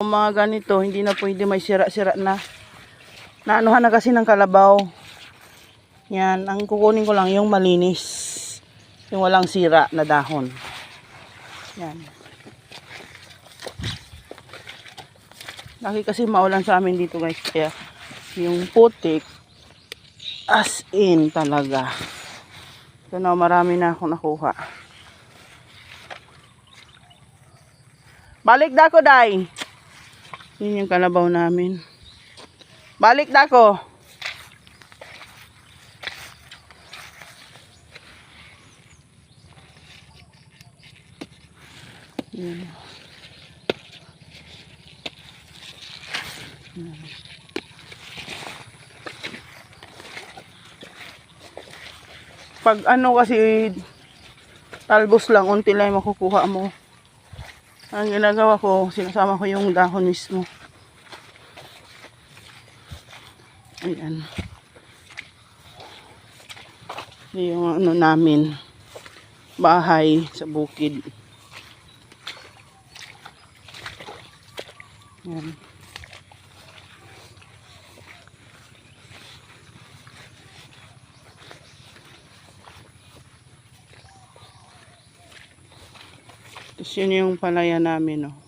mga ganito, hindi na pwede may sira-sira na. Naanuhan na kasi ng kalabaw. Yan, ang kukunin ko lang yung malinis. Yung walang sira na dahon. Yan. Lagi kasi maulan sa amin dito guys. Kaya yung putik, as in talaga. So now, marami na akong nakuha. Balik dako, day. Yun yung kalabaw namin. Balik dako. Yan. Yan. Pag ano kasi talbos lang, unti lang makukuha mo. Ang ginagawa ko, sinasama ko yung dahon mismo. Ayan. Yung ano namin, bahay sa bukid. Ayan. Tapos yun yung palaya namin, oh.